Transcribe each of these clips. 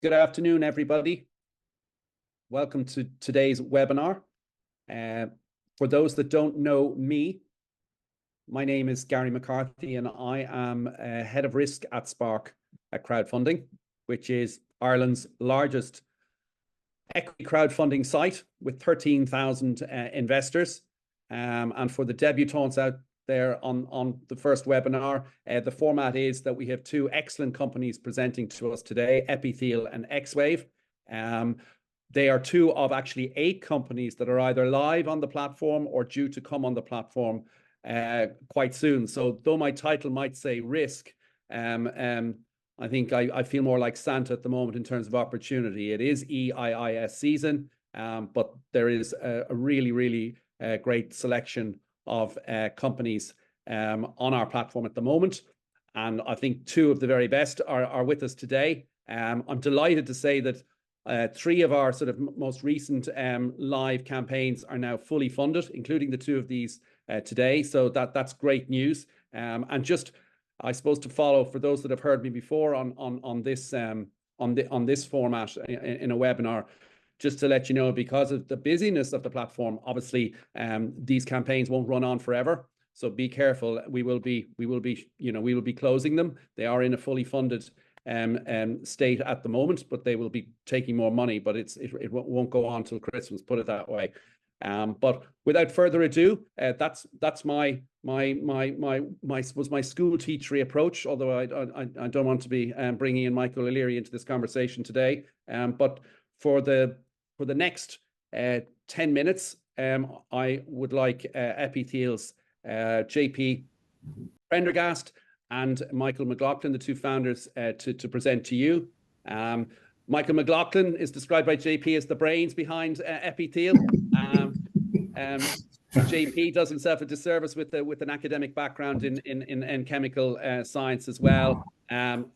Good afternoon, everybody. Welcome to today's webinar. For those that don't know me, my name is Gary McCarthy, and I am Head of Risk at Spark at Crowdfunding, which is Ireland's largest equity crowdfunding site with 13,000 investors. And for the debutantes out there on the first webinar, the format is that we have two excellent companies presenting to us today, Epitheal and xWave. They are two of actually 8 companies that are either live on the platform or due to come on the platform quite soon. So though my title might say risk, I think I feel more like Santa at the moment in terms of opportunity. It is EIIS season, but there is a really great selection of companies on our platform at the moment. And I think two of the very best are with us today. I'm delighted to say that 3 of our sort of most recent live campaigns are now fully funded, including the 2 of these today. So that's great news. And just, I suppose, to follow for those that have heard me before on this format in a webinar, just to let you know, because of the busyness of the platform, obviously these campaigns won't run on forever. So be careful. We will be closing them. They are in a fully funded state at the moment, but they will be taking more money. But it won't go on till Christmas. Put it that way. But without further ado, that's my school teachery approach. Although I don't want to be bringing in Michael O'Leary into this conversation today. But for the next 10 minutes, I would like Epitheal's JP Prendergast and Michael McLaughlin, the 2 founders, to present to you. Michael McLaughlin is described by JP as the brains behind Epitheal. JP does himself a disservice with an academic background in chemical science as well.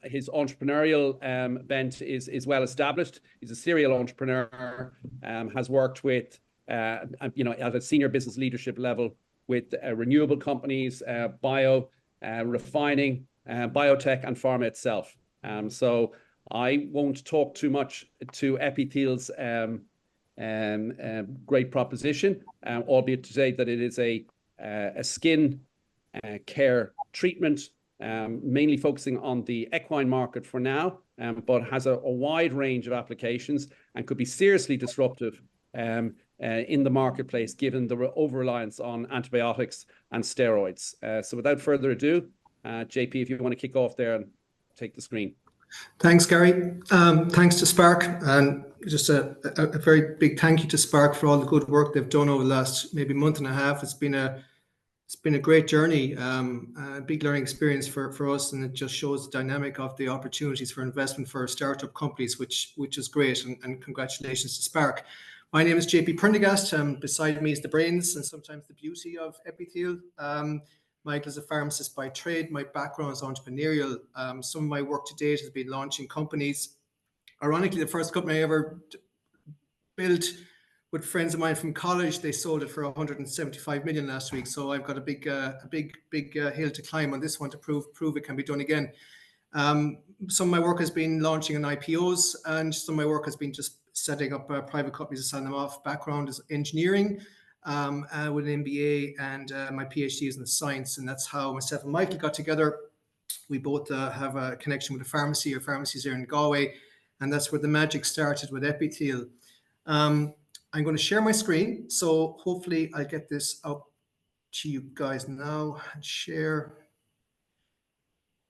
His entrepreneurial bent is well established. He's a serial entrepreneur, has worked with, at a senior business leadership level with renewable companies, refining, biotech, and pharma itself. So I won't talk too much to Epitheal's great proposition, albeit to say that it is a skin care treatment, mainly focusing on the equine market for now, but has a wide range of applications and could be seriously disruptive in the marketplace, given the over-reliance on antibiotics and steroids. So without further ado, JP, if you want to kick off there and take the screen. Thanks, Gary. Thanks to Spark, and just a very big thank you to Spark for all the good work they've done over the last maybe month and a half. It's been a great journey, a big learning experience for us, and it just shows the dynamic of the opportunities for investment for startup companies, which is great, and congratulations to Spark. My name is JP Prendergast. Beside me is the brains and sometimes the beauty of Epitheal. Michael is a pharmacist by trade. My background is entrepreneurial. Some of my work to date has been launching companies. Ironically, the first company I ever built with friends of mine from college, they sold it for 175 million last week. So I've got a big hill to climb on this one to prove it can be done again. Some of my work has been launching on IPOs, and some of my work has been just setting up private companies and selling them off. Background is engineering with an MBA, and my PhD is in science, and that's how myself and Michael got together. We both have a connection with a pharmacy. Our pharmacies are in Galway, and that's where the magic started with Epitheal. I'm going to share my screen, so hopefully I'll get this up to you guys now and share.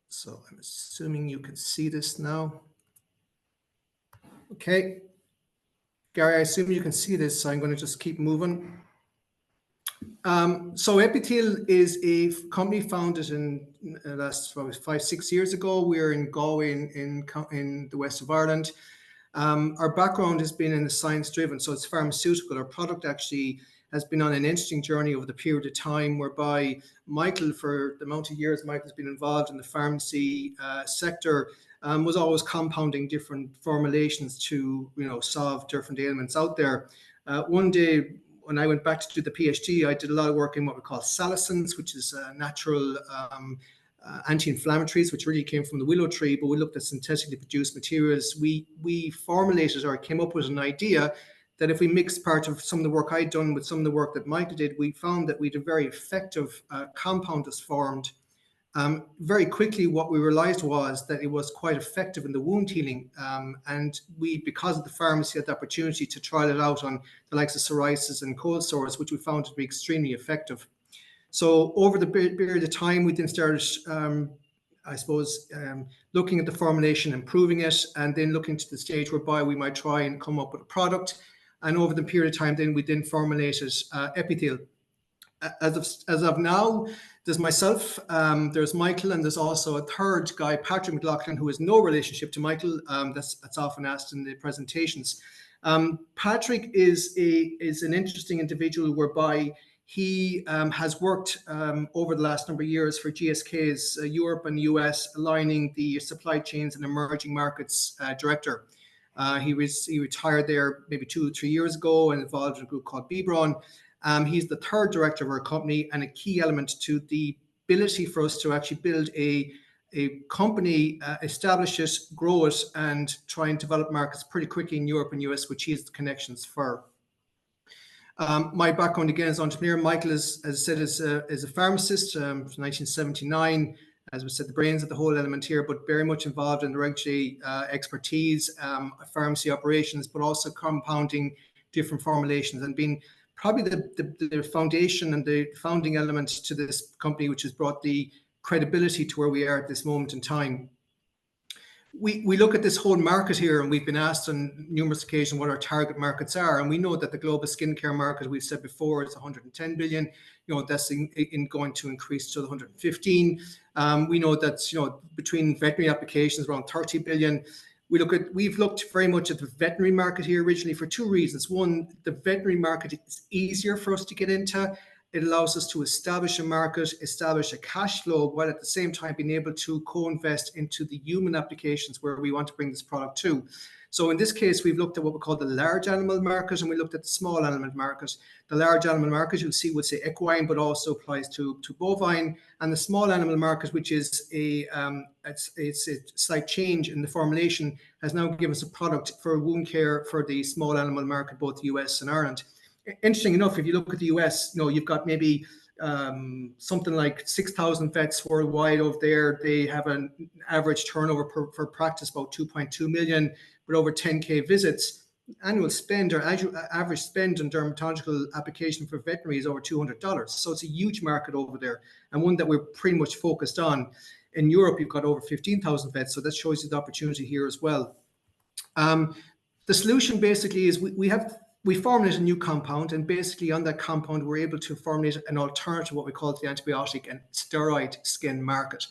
So I'm assuming you can see this now. Okay. Gary, I assume you can see this, so I'm going to just keep moving. So Epitheal is a company founded in the last 5-6 years ago. We're in Galway in the west of Ireland. Our background has been in the science driven, so it's pharmaceutical. Our product actually has been on an interesting journey over the period of time whereby Michael, for the amount of years Michael's been involved in the pharmacy sector, was always compounding different formulations to solve different ailments out there. One day, when I went back to do the PhD, I did a lot of work in what we call salicins, which is natural anti-inflammatories, which really came from the willow tree, but we looked at synthetically produced materials. We formulated or came up with an idea that if we mixed part of some of the work I'd done with some of the work that Michael did, we found that we had a very effective compound that's formed. Very quickly, what we realized was that it was quite effective in the wound healing. And we, because of the pharmacy, had the opportunity to trial it out on the likes of psoriasis and cold sores, which we found to be extremely effective. So over the period of time, we then started, I suppose, looking at the formulation, improving it, and then looking to the stage whereby we might try and come up with a product. And over the period of time, then we then formulated Epitheal. As of now, there's myself, there's Michael, and there's also a third guy, Patrick McLaughlin, who has no relationship to Michael. That's often asked in the presentations. Patrick is an interesting individual whereby he has worked over the last number of years for GSK's Europe and US, aligning the supply chains and emerging markets director. He retired there maybe 2 or 3 years ago and involved in a group called Bebron. He's the third director of our company, and a key element to the ability for us to actually build a company, establish it, grow it, and try and develop markets pretty quickly in Europe and US, which he has the connections for. My background again as entrepreneur. Michael, as I said, is a pharmacist from 1979. As we said, the brains of the whole element here, but very much involved in the regulatory expertise, pharmacy operations, but also compounding different formulations, and being probably the foundation and the founding element to this company, which has brought the credibility to where we are at this moment in time. We look at this whole market here, and we've been asked on numerous occasions what our target markets are, and we know that the global skincare market, we've said before, is 110 billion. You know, that's in going to increase to 115. We know that, you know, between veterinary applications around 30 billion. We've looked very much at the veterinary market here originally for 2 reasons. One, the veterinary market is easier for us to get into. It allows us to establish a market, establish a cash flow, while at the same time being able to co-invest into the human applications where we want to bring this product to. So in this case, we've looked at what we call the large animal market, and we looked at the small animal market. The large animal market, you'll see, would say equine, but also applies to bovine. And the small animal market, which is it's a slight change in the formulation, has now given us a product for wound care for the small animal market, both the US and Ireland. Interesting enough, if you look at the US, you know, you've got maybe something like 6,000 vets worldwide over there. They have an average turnover per practice about 2.2 million, with over 10K visits. Annual spend or average spend on dermatological application for veterinary is over $200. So it's a huge market over there, and one that we're pretty much focused on. In Europe, you've got over 15,000 vets, so that shows you the opportunity here as well. The solution basically is we formulate a new compound, and basically on that compound, we're able to formulate an alternative to what we call the antibiotic and steroid skin market.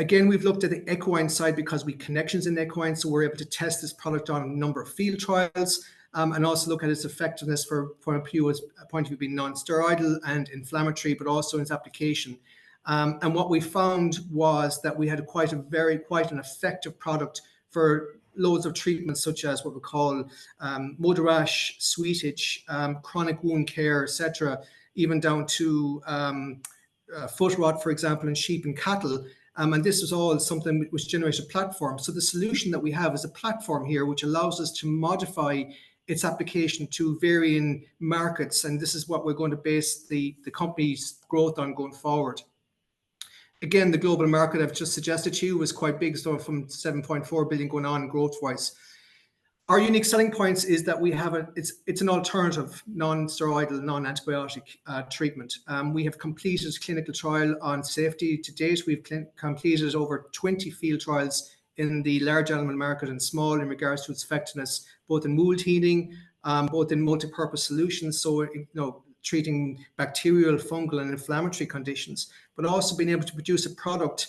Again, we've looked at the equine side because we connections in equine, so we're able to test this product on a number of field trials, and also look at its effectiveness for point of view being non-steroidal and inflammatory, but also in its application. And what we found was that we had quite an effective product for loads of treatments, such as what we call motor rash, sweet itch, chronic wound care, etc., even down to foot rot, for example, in sheep and cattle. And this is all something which generates a platform. So the solution that we have is a platform here, which allows us to modify its application to varying markets. And this is what we're going to base the company's growth on going forward. Again, the global market I've just suggested to you was quite big, so from 7.4 billion going on growth-wise. Our unique selling points is that we have it's an alternative, non-steroidal, non-antibiotic treatment. We have completed clinical trial on safety to date. We've completed over 20 field trials in the large animal market and small in regards to its effectiveness, both in wound healing, both in multi-purpose solutions, so treating bacterial, fungal, and inflammatory conditions, but also being able to produce a product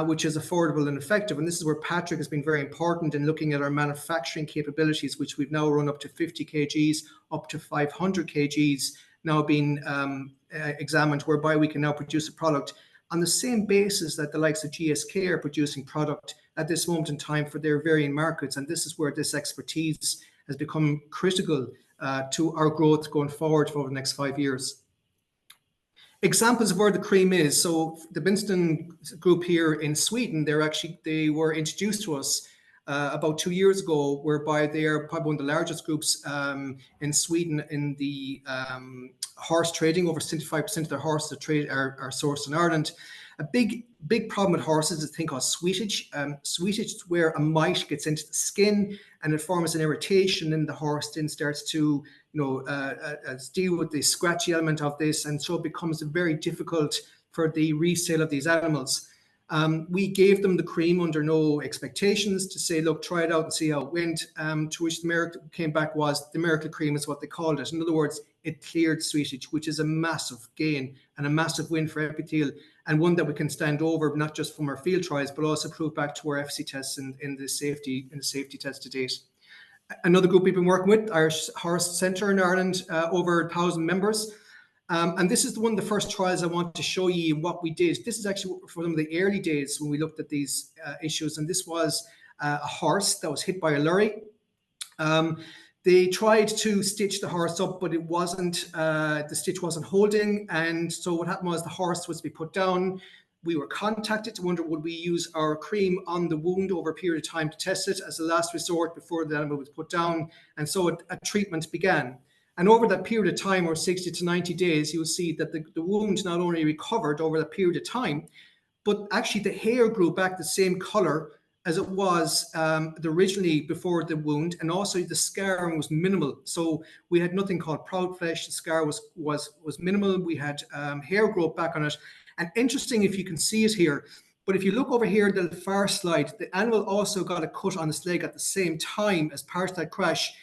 which is affordable and effective. And this is where Patrick has been very important in looking at our manufacturing capabilities, which we've now run up to 50 kgs, up to 500 kgs, now being examined, whereby we can now produce a product on the same basis that the likes of GSK are producing product at this moment in time for their varying markets. And this is where this expertise has become critical to our growth going forward for the next 5 years. Examples of where the cream is. So the Winston group here in Sweden, they were introduced to us about 2 years ago, whereby they are probably one of the largest groups in Sweden in the horse trading. Over 75% of their horses are sourced in Ireland. A big problem with horses is a thing called sweetage. Sweetage is where a mite gets into the skin and it forms an irritation, and the horse then starts to deal with the scratchy element of this, and so it becomes very difficult for the resale of these animals. We gave them the cream under no expectations to say, look, try it out and see how it went. To which the miracle came back was the miracle cream is what they called it. In other words, it cleared sweetage, which is a massive gain and a massive win for Epitheal, and one that we can stand over, not just from our field trials, but also prove back to our FC tests in the safety test to date. Another group we've been working with, Irish Horse Centre in Ireland, over 1,000 members. And this is one of the first trials I want to show you what we did. This is actually from the early days when we looked at these issues. And this was a horse that was hit by a lorry. They tried to stitch the horse up, but it wasn't, the stitch wasn't holding. And so what happened was the horse was to be put down. We were contacted to wonder, would we use our cream on the wound over a period of time to test it as a last resort before the animal was put down. And so a treatment began. And over that period of time, or 60 to 90 days, you'll see that the wound not only recovered over that period of time, but actually the hair grew back the same color as it was originally before the wound, and also the scarring was minimal. So we had nothing called proud flesh. The scar was minimal. We had hair growth back on it. And interesting, if you can see it here, but if you look over here, the far slide, the animal also got a cut on its leg at the same time as part of that crash.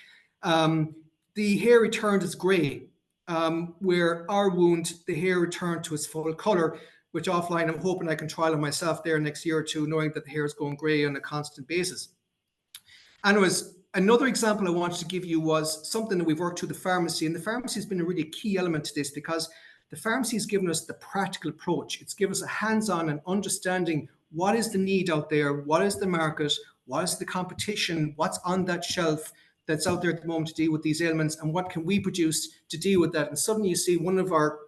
The hair returned as grey, where our wound, the hair returned to its full color, which offline I'm hoping I can trial on myself there next year or two, knowing that the hair is going grey on a constant basis. Anyways, another example I wanted to give you was something that we've worked through the pharmacy, and the pharmacy has been a really key element to this, because the pharmacy has given us the practical approach. It's given us a hands-on and understanding what is the need out there, what is the market, what is the competition, what's on that shelf that's out there at the moment to deal with these ailments, and what can we produce to deal with that. And suddenly you see one of our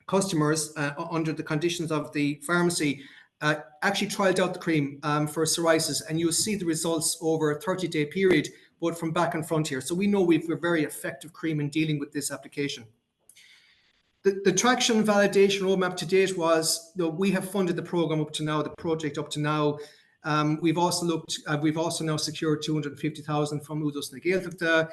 customers under the conditions of the pharmacy actually trialed out the cream for psoriasis, and you'll see the results over a 30-day period, both from back and front here. So we know we've a very effective cream in dealing with this application. The traction validation roadmap to date was, we have funded the program up to now, the project up to now. We've also now secured 250,000 from Údos na Gaeltachta.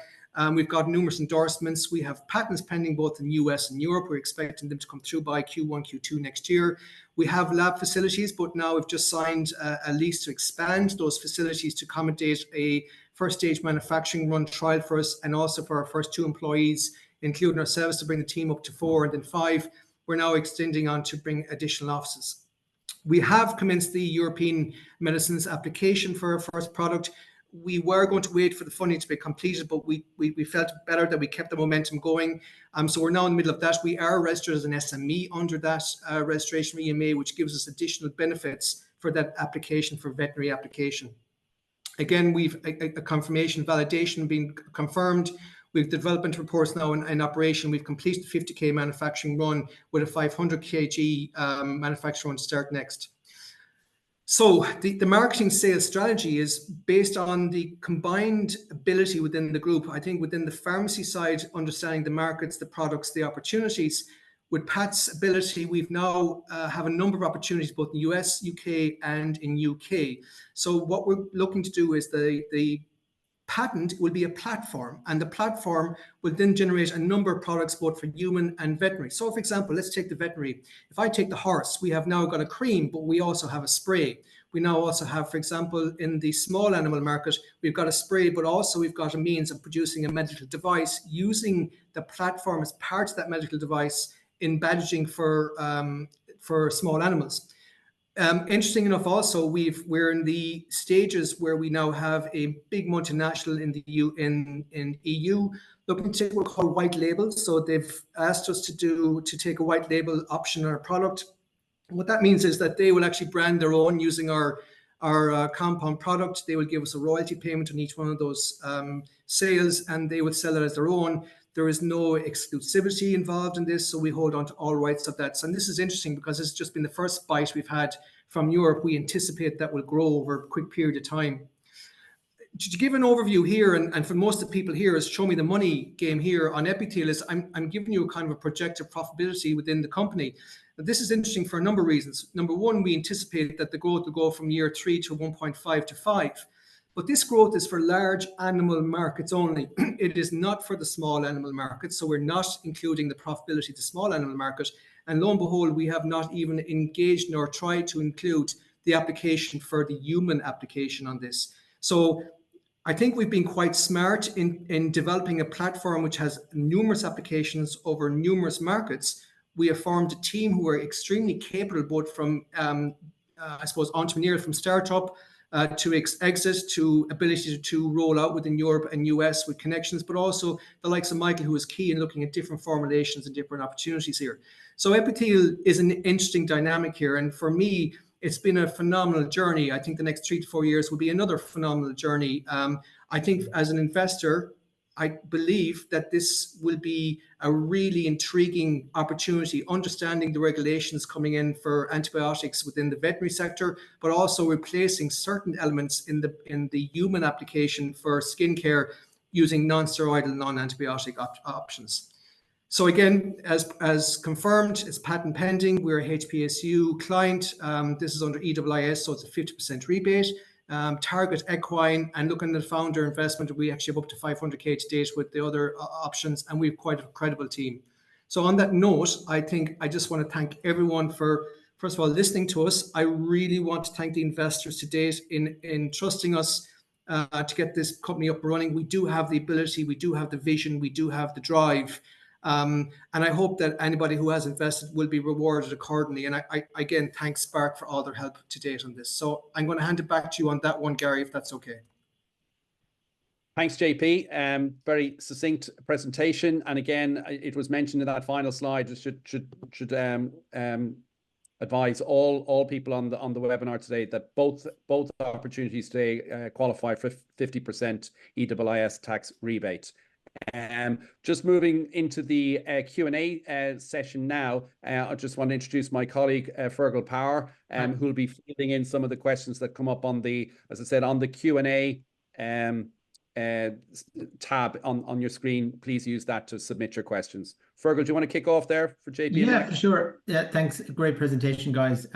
We've got numerous endorsements. We have patents pending both in the US and Europe. We're expecting them to come through by Q1, Q2 next year. We have lab facilities, but now we've just signed a lease to expand those facilities to accommodate a first stage manufacturing run trial for us, and also for our first 2 employees, including ourselves, to bring the team up to 4 and then 5. We're now extending on to bring additional offices. We have commenced the European medicines application for our first product. We were going to wait for the funding to be completed, but we felt better that we kept the momentum going. So we're now in the middle of that. We are registered as an SME under that registration EMA, which gives us additional benefits for that application, for veterinary application. Again, we've a confirmation validation being confirmed. We've development reports now in operation. We've completed the 50K manufacturing run with a 500 kg manufacturing run to start next. So the marketing sales strategy is based on the combined ability within the group. I think within the pharmacy side, understanding the markets, the products, the opportunities. With Pat's ability, we've now have a number of opportunities both in US, UK, and in UK. So what we're looking to do is the patent will be a platform, and the platform will then generate a number of products both for human and veterinary. So for example, let's take the veterinary. If I take the horse, we have now got a cream, but we also have a spray. We now also have, for example, in the small animal market, we've got a spray, but also we've got a means of producing a medical device using the platform as part of that medical device in badging for small animals. Interesting enough, also we're in the stages where we now have a big multinational in the EU looking to take what we call white labels. So they've asked us to take a white label option on our product. And what that means is that they will actually brand their own using our compound product. They will give us a royalty payment on each one of those sales, and they would sell it as their own. There is no exclusivity involved in this, so we hold on to all rights of that. And this is interesting because it's just been the first bite we've had from Europe. We anticipate that will grow over a quick period of time. To give an overview here, and for most of the people here, is show me the money game here on Epitheal, is I'm giving you a kind of a projected profitability within the company. Now, this is interesting for a number of reasons. Number one, we anticipate that the growth will go from year 3 to 1.5 to 5. But this growth is for large animal markets only. It is not for the small animal market. So we're not including the profitability of the small animal market. And lo and behold, we have not even engaged nor tried to include the application for the human application on this. So I think we've been quite smart in developing a platform which has numerous applications over numerous markets. We have formed a team who are extremely capable, both from, I suppose, entrepreneurial, from startup to exit, to ability to roll out within Europe and US with connections, but also the likes of Michael, who is key in looking at different formulations and different opportunities here. So Epitheal is an interesting dynamic here. And for me, it's been a phenomenal journey. I think the next 3 to 4 years will be another phenomenal journey. I think as an investor, I believe that this will be a really intriguing opportunity, understanding the regulations coming in for antibiotics within the veterinary sector, but also replacing certain elements in the human application for skincare using non-steroidal, non-antibiotic options. So again, as confirmed, it's patent pending. We're a HPSU client. This is under EIS, so it's a 50% rebate. Target equine, and looking at the founder investment, we actually have up to 500k to date with the other options, and we've quite a credible team. So on that note, I think I just want to thank everyone for, first of all, listening to us. I really want to thank the investors to date in trusting us to get this company up and running. We do have the ability, we do have the vision, we do have the drive. And I hope that anybody who has invested will be rewarded accordingly. And I again, thank Spark for all their help to date on this. So I'm going to hand it back to you on that one, Gary, if that's okay. Thanks, JP. Very succinct presentation. And again, it was mentioned in that final slide. It should advise all people on the webinar today that both opportunities today qualify for 50% EIS tax rebate. Just moving into the Q&A session now, I just want to introduce my colleague, Fergal Power, who will be fielding in some of the questions that come up on the, as I said, on the Q&A tab on your screen. Please use that to submit your questions. Fergal, do you want to kick off there for JP? Yeah, for sure. Yeah, thanks. Great presentation, guys.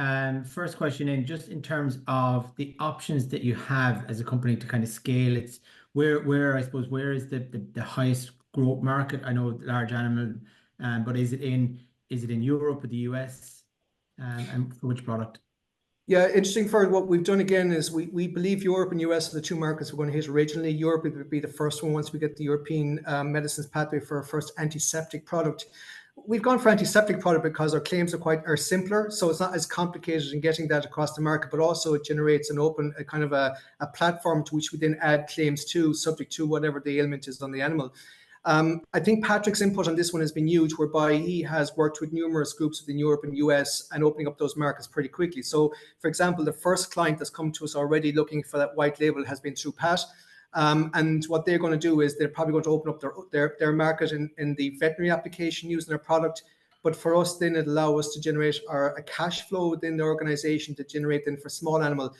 First question just in terms of the options that you have as a company to kind of scale. It's where I suppose, where is the highest growth market? I know large animal, but is it in Europe or the US, and for which product? Yeah, interesting. For what we've done again is we believe Europe and US are the two markets we're going to hit originally. Europe would be the first one once we get the European medicines pathway for our first antiseptic product. We've gone for antiseptic product because our claims are simpler, so it's not as complicated in getting that across the market, but also it generates a kind of a platform to which we then add claims to, subject to whatever the ailment is on the animal. I think Patrick's input on this one has been huge, whereby he has worked with numerous groups within Europe and US and opening up those markets pretty quickly. So, for example, the first client that's come to us already looking for that white label has been through Pat. And what they're going to do is they're probably going to open up their market in the veterinary application using their product. But for us, then it allows us to generate a cash flow within the organization to generate then for small animal.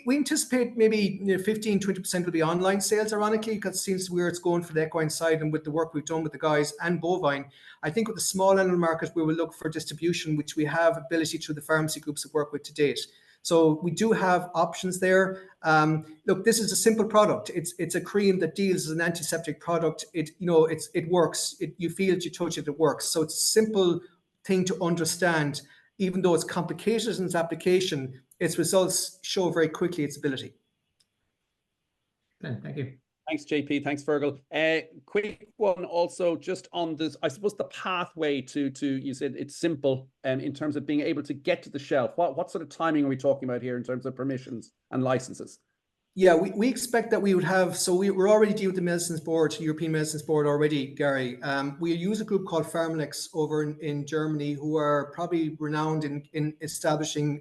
We anticipate maybe 15-20% will be online sales, ironically, because it seems where it's going for the equine side, and with the work we've done with the guys and bovine. I think with the small animal market, we will look for distribution, which we have ability through the pharmacy groups that work with to date. So we do have options there. Look, this is a simple product. It's a cream that deals as an antiseptic product. It works. You feel it, you touch it, it works. So it's a simple thing to understand. Even though it's complicated in its application, its results show very quickly its ability. Thank you. Thanks, JP. Thanks, Fergal. Quick one also just on this, I suppose the pathway to you said it's simple in terms of being able to get to the shelf. What sort of timing are we talking about here in terms of permissions and licenses? Yeah, we expect that we would have, so we're already dealing with the Medicines Board, European Medicines Board already, Gary. We use a group called Pharmalex over in Germany, who are probably renowned in establishing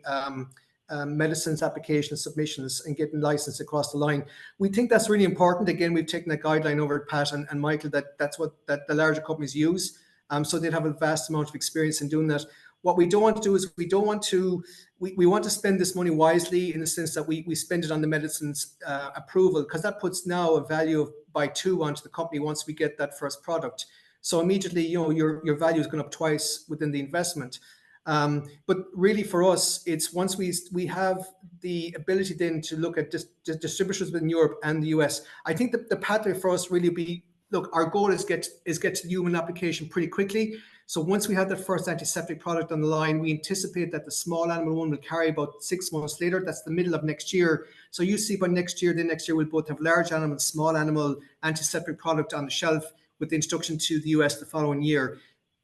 medicines applications, submissions, and getting licensed across the line. We think that's really important. Again, we've taken that guideline over at Pat and Michael, that's what the larger companies use. So they'd have a vast amount of experience in doing that. What we don't want to do is we want to spend this money wisely, in the sense that we spend it on the medicines approval, because that puts now a value of by 2 onto the company once we get that first product. So immediately, your value is going up twice within the investment. But really for us, it's once we have the ability then to look at distributors within Europe and the US. I think the pathway for us really be, look, our goal is get to the human application pretty quickly. So once we have the first antiseptic product on the line, we anticipate that the small animal one will carry about 6 months later. That's the middle of next year. So you see by next year we'll both have large animal, small animal antiseptic product on the shelf, with the introduction to the US the following year.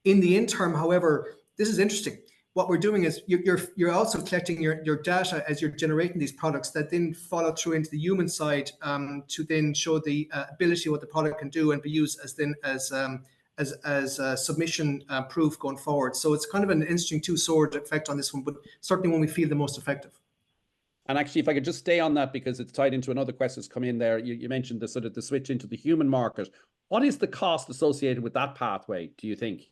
In the interim, however, this is interesting. What we're doing is you're also collecting your data as you're generating these products that then follow through into the human side, to then show the ability of what the product can do and be used as submission proof going forward. So it's kind of an interesting two-sword effect on this one, but certainly when we feel the most effective. And actually, if I could just stay on that, because it's tied into another question that's come in there. You mentioned the sort of the switch into the human market. What is the cost associated with that pathway, do you think?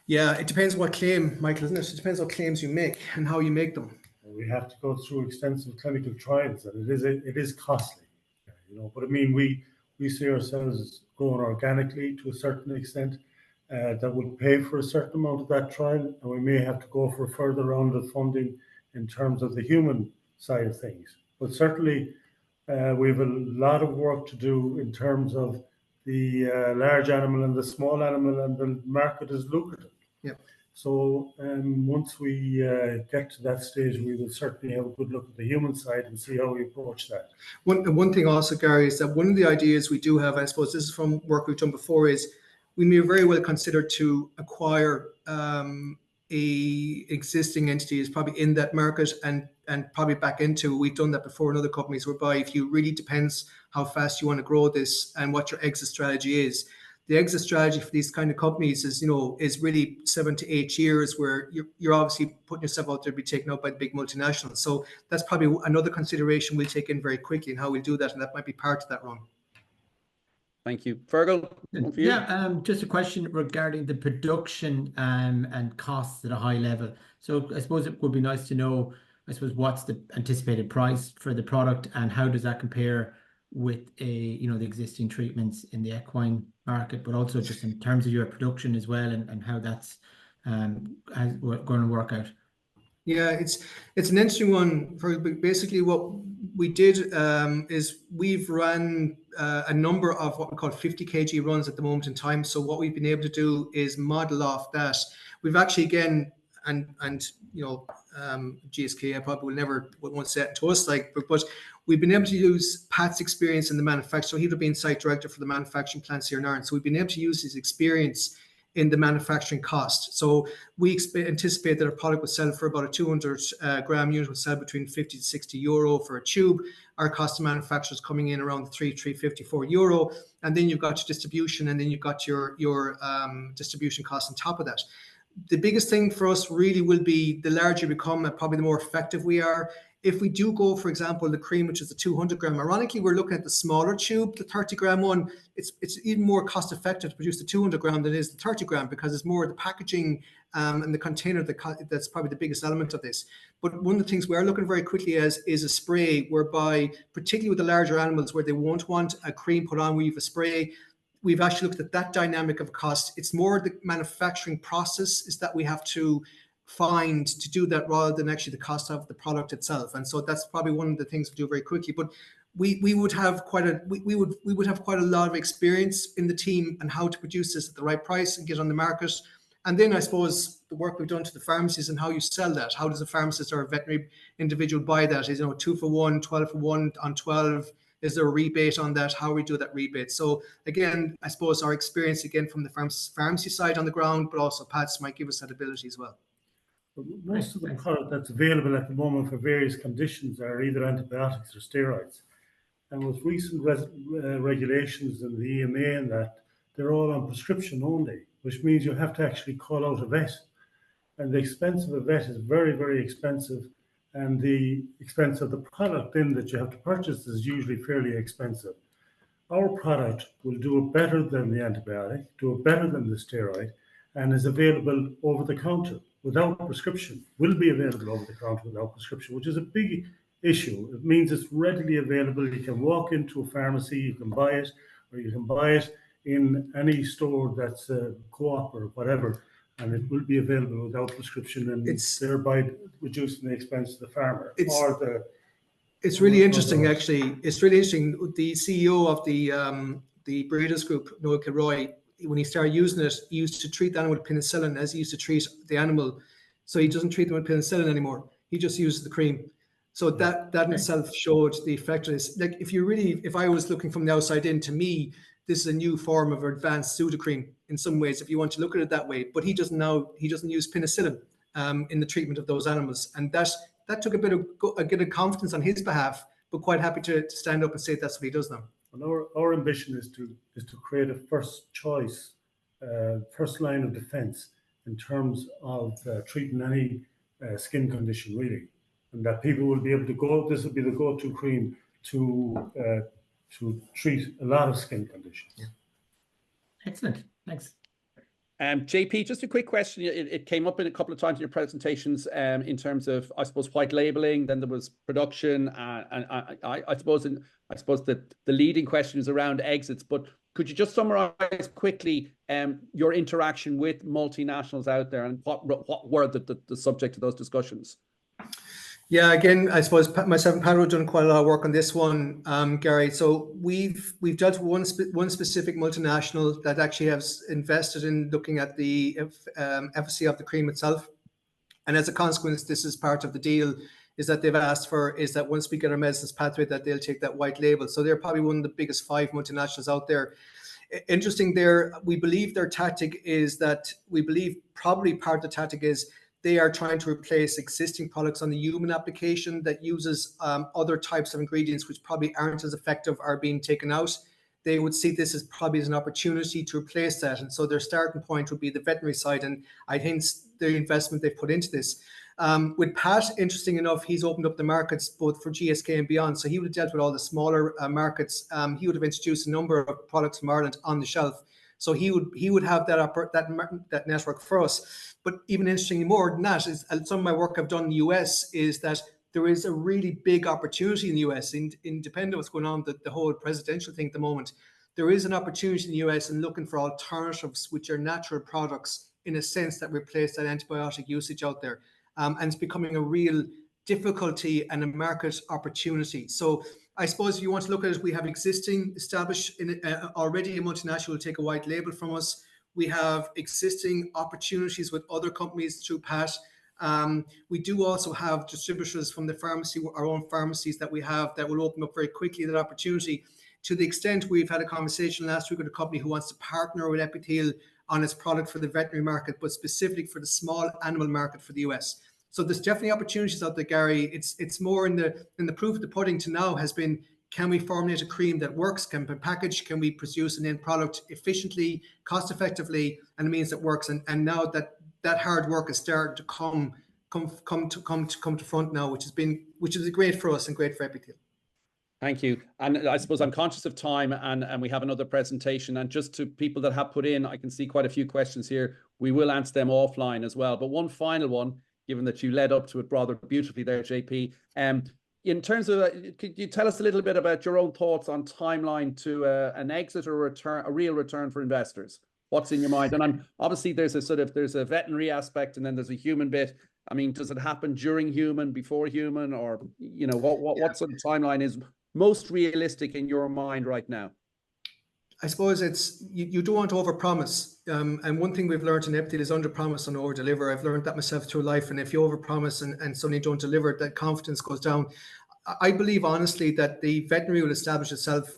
Yeah, it depends what claim, Michael, isn't it? It depends what claims you make and how you make them. We have to go through extensive clinical trials, and it is costly, But I mean, we see ourselves as growing organically to a certain extent. That would pay for a certain amount of that trial, and we may have to go for a further round of funding in terms of the human side of things. But certainly, we have a lot of work to do in terms of the large animal and the small animal, and the market is lucrative. Yeah. So once we get to that stage, we will certainly have a good look at the human side and see how we approach that. One thing also, Gary, is that one of the ideas we do have, I suppose this is from work we've done before, is we may very well consider to acquire a existing entity is probably in that market and probably back into. We've done that before in other companies, whereby if you really depends how fast you want to grow this and what your exit strategy is. The exit strategy for these kind of companies is, is really 7 to 8 years, where you're obviously putting yourself out there to be taken out by the big multinationals. So that's probably another consideration we'll take in very quickly, and how we'll do that, and that might be part of that run. Thank you. Fergal, one for you. Yeah, just a question regarding the production and costs at a high level. So I suppose it would be nice to know, what's the anticipated price for the product, and how does that compare with the existing treatments in the equine market, but also just in terms of your production as well, and how that's going to work out. Yeah, it's an interesting one. Basically, what we did is we've run a number of what we call 50 kg runs at the moment in time. So what we've been able to do is model off that. We've actually, again, GSK, I probably won't say it to us, but we've been able to use Pat's experience in the manufacturer. So he'd have been site director for the manufacturing plants here in Ireland. So we've been able to use his experience in the manufacturing cost. So we anticipate that our product would sell for about a 200 gram unit, would sell between 50 to 60 euro for a tube. Our cost of manufacture is coming in around 354 euro. And then you've got your distribution, and then you've got your distribution costs on top of that. The biggest thing for us really will be the larger we become, and probably the more effective we are. If we do go, for example, the cream, which is the 200 gram, ironically, we're looking at the smaller tube, the 30 gram one. It's even more cost effective to produce the 200 gram than it is the 30 gram, because it's more the packaging and the container that's probably the biggest element of this. But one of the things we are looking very quickly as is a spray, whereby, particularly with the larger animals, where they won't want a cream put on, we have a spray. We've actually looked at that dynamic of cost. It's more the manufacturing process is that we have to find to do that, rather than actually the cost of the product itself. And so that's probably one of the things we do very quickly. But we would have quite a lot of experience in the team and how to produce this at the right price and get on the market. And then I suppose the work we've done to the pharmacies and how you sell that. How does a pharmacist or a veterinary individual buy that? Is 2 for 1, 12 for 1 on 12? Is there a rebate on that? How we do that rebate? So again, I suppose our experience again from the pharmacy side on the ground, but also Pat's might give us that ability as well. Most of the product that's available at the moment for various conditions are either antibiotics or steroids. And with recent regulations in the EMA and that, they're all on prescription only, which means you have to actually call out a vet. And the expense of a vet is very, very expensive. and the expense of the product then that you have to purchase is usually fairly expensive. Our product will do it better than the antibiotic, do it better than the steroid, and is available over the counter without prescription, will be available over the counter without prescription, which is a big issue. It means it's readily available. You can walk into a pharmacy, you can buy it, or you can buy it in any store that's a co-op or whatever, and it will be available without prescription, and thereby reducing the expense to the farmer or the. It's really interesting, actually. It's really interesting. The CEO of the Breeders Group, Noel Kilroy, when he started using it, he used to treat the animal with penicillin as he used to treat the animal. So he doesn't treat them with penicillin anymore. He just uses the cream. So that in itself showed the effectiveness. Like if I was looking from the outside in, to me, this is a new form of advanced pseudocreme in some ways, if you want to look at it that way. But he doesn't use penicillin in the treatment of those animals, and that took a bit of confidence on his behalf, but quite happy to stand up and say that's what he does now. Well, our ambition is to create a first choice, first line of defense in terms of treating any skin condition, really, and that people will be able to go. This will be the go-to cream to treat a lot of skin conditions. Yeah. Excellent. Thanks. JP, just a quick question. It came up in a couple of times in your presentations in terms of, I suppose, white labeling. Then there was production, and I suppose that the leading question is around exits. But could you just summarize quickly your interaction with multinationals out there, and what were the subject of those discussions? Yeah, again, I suppose myself and Pat have done quite a lot of work on this one, Gary. So we've dealt with one specific multinational that actually has invested in looking at the efficacy of the cream itself, and as a consequence, this is part of the deal. Is that they've asked for is that once we get our medicines pathway, that they'll take that white label. So they're probably one of the biggest 5 multinationals out there. Interesting there, we believe their tactic is that probably part of the tactic is they are trying to replace existing products on the human application that uses other types of ingredients which probably aren't as effective are being taken out. They would see this as probably as an opportunity to replace that. And so their starting point would be the veterinary side. And I think the investment they've put into this. With Pat, interesting enough, he's opened up the markets both for GSK and beyond. So he would have dealt with all the smaller markets. He would have introduced a number of products from Ireland on the shelf. So he would have that network for us. But even interestingly more than that is some of my work I've done in the US is that there is a really big opportunity in the US, independent of what's going on, the whole presidential thing at the moment. There is an opportunity in the US in looking for alternatives which are natural products in a sense that replace that antibiotic usage out there. And it's becoming a real difficulty and a market opportunity. So I suppose if you want to look at it, we have existing established already a multinational will take a white label from us. We have existing opportunities with other companies through Pat. We do also have distributors from the pharmacy, our own pharmacies that we have that will open up very quickly that opportunity. To the extent we've had a conversation last week with a company who wants to partner with Epitheal on its product for the veterinary market, but specifically for the small animal market for the US. So there's definitely opportunities out there, Gary. It's more in the proof of the pudding to now has been, can we formulate a cream that works? Can we package? Can we produce an end product efficiently, cost effectively, and it means it works? And now that hard work is starting to come to front now, which is great for us and great for Epitheal. Thank you. And I suppose I'm conscious of time, and we have another presentation. And just to people that have put in, I can see quite a few questions here. We will answer them offline as well. But one final one, given that you led up to it rather beautifully there, JP. In terms of, could you tell us a little bit about your own thoughts on timeline to an exit or a real return for investors? What's in your mind? And obviously there's a veterinary aspect, and then there's a human bit. I mean, does it happen during human, before human, or what sort of timeline is most realistic in your mind right now? I suppose it's you don't want to overpromise. And one thing we've learned in Epitheal is underpromise and overdeliver. I've learned that myself through life. And if you overpromise and suddenly don't deliver, that confidence goes down. I believe honestly that the veterinary will establish itself.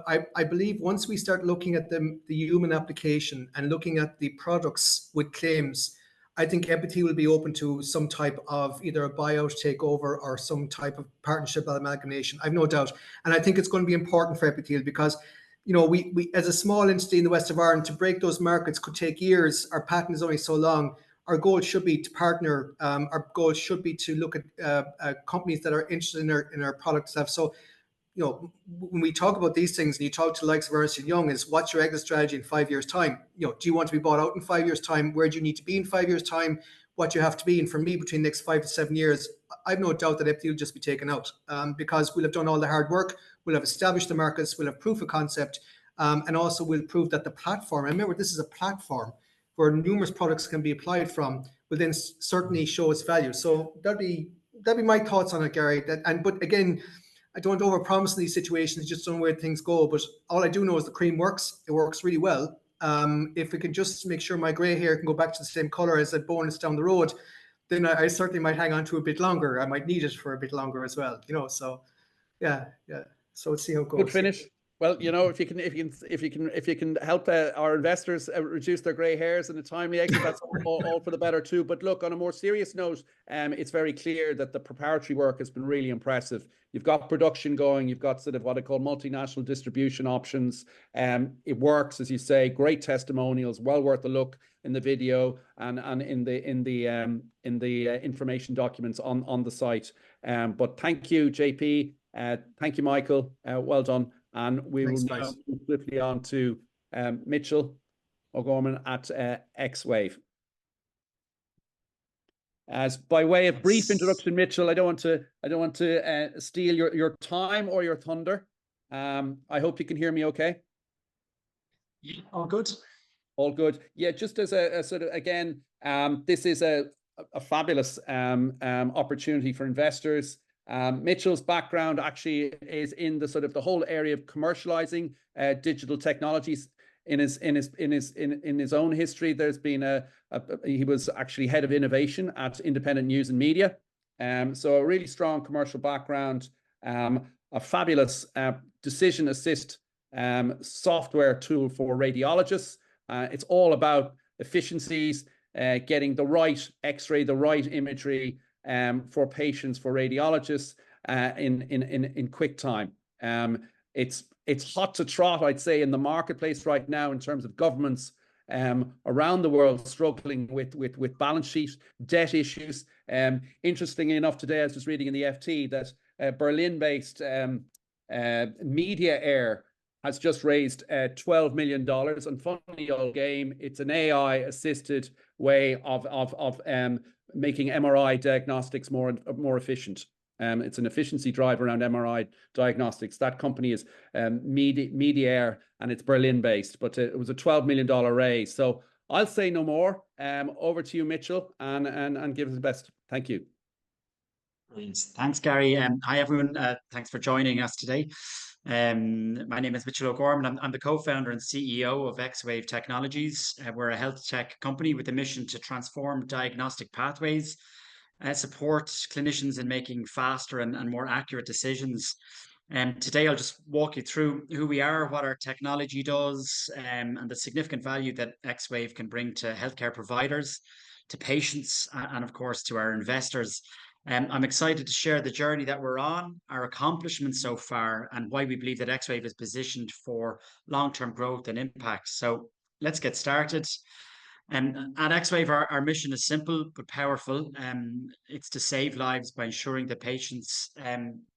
I believe once we start looking at the human application and looking at the products with claims, I think Epitheal will be open to some type of either a buyout, takeover, or some type of partnership amalgamation. I've no doubt. And I think it's going to be important for Epitheal because, we as a small entity in the west of Ireland, to break those markets could take years. Our patent is only so long. our goal should be to partner. Our goal should be to look at companies that are interested in our product stuff. So, you know, when we talk about these things and you talk to the likes of Ernst & Young, is what's your exit strategy in 5 years' time? You know, do you want to be bought out in 5 years' time? Where do you need to be in 5 years' time? What you have to be? And for me, between the next 5 to 7 years, I've no doubt that Epitheal will just be taken out, because we'll have done all the hard work. We'll have established the markets. We'll have proof of concept, and also we'll prove that the platform, and remember, this is a platform where numerous products can be applied from, will then certainly show its value. So that'd be my thoughts on it, Gary. But again, I don't overpromise in these situations, just don't know where things go. But all I do know is the cream works. It works really well. If we can just make sure my grey hair can go back to the same color as that bonus down the road, then I certainly might hang on to a bit longer. I might need it for a bit longer as well, you know. So yeah. So let's see how it goes. Good finish. Well, you know, if you can help our investors reduce their grey hairs in a timely exit, that's all for the better too. But look, on a more serious note, it's very clear that the preparatory work has been really impressive. You've got production going. You've got sort of what I call multinational distribution options. It works, as you say. Great testimonials, well worth a look in the video and in the information documents on the site. But thank you, JP. Thank you, Michael. Well done. And we will now move swiftly on to Mitchell O'Gorman at xWave. As by way of brief introduction, Mitchell, I don't want to steal your time or your thunder. I hope you can hear me okay. Yeah, all good. All good. Yeah, just as a sort of, again, this is a fabulous opportunity for investors. Mitchell's background actually is in the sort of the whole area of commercializing digital technologies. In his own history, there's been he was actually head of innovation at Independent News and Media. So a really strong commercial background, a fabulous decision assist software tool for radiologists. It's all about efficiencies, getting the right X-ray, the right imagery for patients, for radiologists in quick time. It's hot to trot, I'd say, in the marketplace right now in terms of governments around the world struggling with balance sheet debt issues. Interestingly enough, today I was just reading in the FT that Berlin-based Media Air has just raised $12 million. And funny old game, it's an AI-assisted way of making MRI diagnostics more efficient. It's an efficiency drive around MRI diagnostics. That company is Media Air, and it's Berlin-based, but it was a $12 million raise. So I'll say no more. Over to you, Mitchell, and give us the best. Thank you. Brilliant. Thanks, Gary. Hi, everyone. Thanks for joining us today. My name is Mitchell O'Gorman. I'm the co-founder and CEO of xWave Technologies. We're a health tech company with a mission to transform diagnostic pathways, support clinicians in making faster and more accurate decisions. Today, I'll just walk you through who we are, what our technology does, and the significant value that xWave can bring to healthcare providers, to patients, and of course, to our investors. I'm excited to share the journey that we're on, our accomplishments so far, and why we believe that xWave is positioned for long-term growth and impact. So let's get started. At xWave, our mission is simple but powerful. It's to save lives by ensuring that patients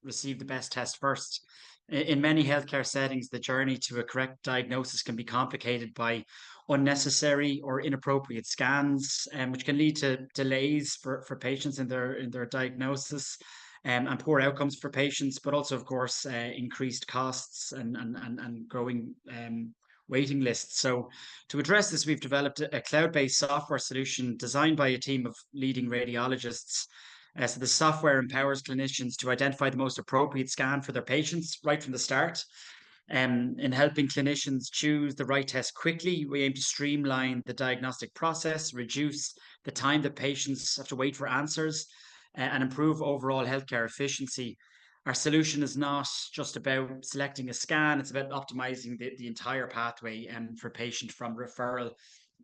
receive the best test first. In many healthcare settings, the journey to a correct diagnosis can be complicated by unnecessary or inappropriate scans, which can lead to delays for patients in their diagnosis, and poor outcomes for patients, but also, of course, increased costs and growing waiting lists. So to address this, we've developed a cloud-based software solution designed by a team of leading radiologists. So the software empowers clinicians to identify the most appropriate scan for their patients right from the start. In helping clinicians choose the right test quickly, we aim to streamline the diagnostic process, reduce the time that patients have to wait for answers, and improve overall healthcare efficiency. Our solution is not just about selecting a scan, it's about optimizing the entire pathway for patient from referral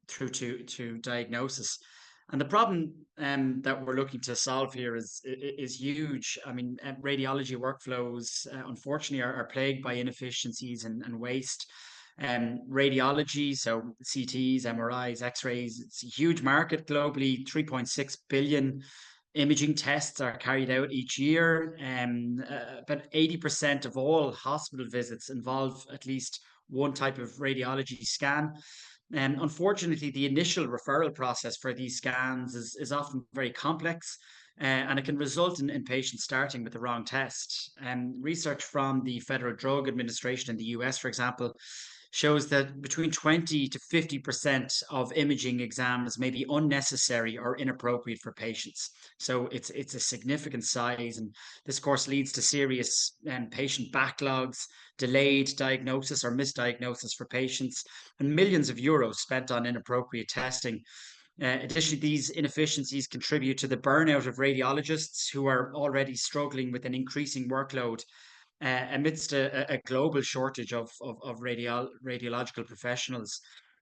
through to diagnosis. And the problem that we're looking to solve here is huge. I mean, radiology workflows, unfortunately, are plagued by inefficiencies and waste. Radiology, so CTs, MRIs, X-rays, it's a huge market globally. 3.6 billion imaging tests are carried out each year. About 80% of all hospital visits involve at least one type of radiology scan. And unfortunately, the initial referral process for these scans is often very complex, and it can result in patients starting with the wrong test. Research from the Federal Drug Administration in the US, for example, shows that between 20 to 50% of imaging exams may be unnecessary or inappropriate for patients. So it's a significant size, and this, of course, leads to serious patient backlogs, delayed diagnosis or misdiagnosis for patients, and millions of euros spent on inappropriate testing. Additionally, these inefficiencies contribute to the burnout of radiologists who are already struggling with an increasing workload amidst a global shortage of radiological professionals.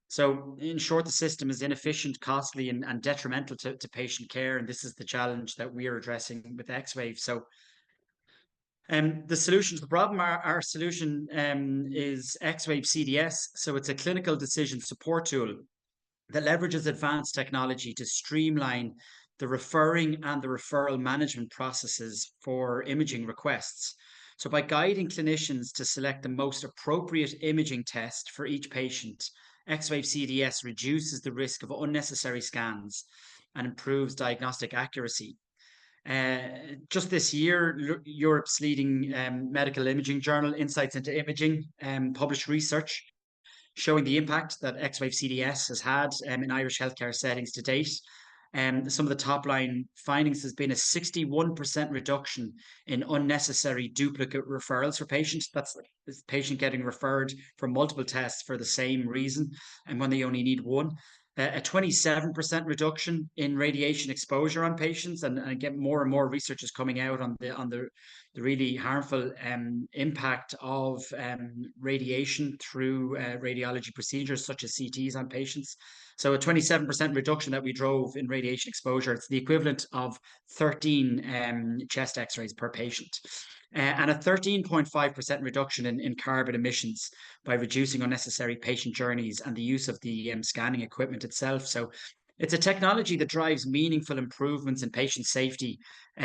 So in short, the system is inefficient, costly, and detrimental to patient care. And this is the challenge that we are addressing with xWave. So the solution to the problem, our solution is xWave CDS. So it's a clinical decision support tool that leverages advanced technology to streamline the referring and the referral management processes for imaging requests. So by guiding clinicians to select the most appropriate imaging test for each patient, xWave CDS reduces the risk of unnecessary scans and improves diagnostic accuracy. Just this year, Europe's leading medical imaging journal, Insights into Imaging, published research showing the impact that xWave CDS has had in Irish healthcare settings to date. Some of the top line findings has been a 61% reduction in unnecessary duplicate referrals for patients. That's the patient getting referred for multiple tests for the same reason, and when they only need one. A 27% reduction in radiation exposure on patients, and again, more and more research is coming out on the really harmful impact of radiation through radiology procedures such as CTs on patients. So a 27% reduction that we drove in radiation exposure, it's the equivalent of 13 chest x-rays per patient. And a 13.5% reduction in carbon emissions by reducing unnecessary patient journeys and the use of the scanning equipment itself. So it's a technology that drives meaningful improvements in patient safety,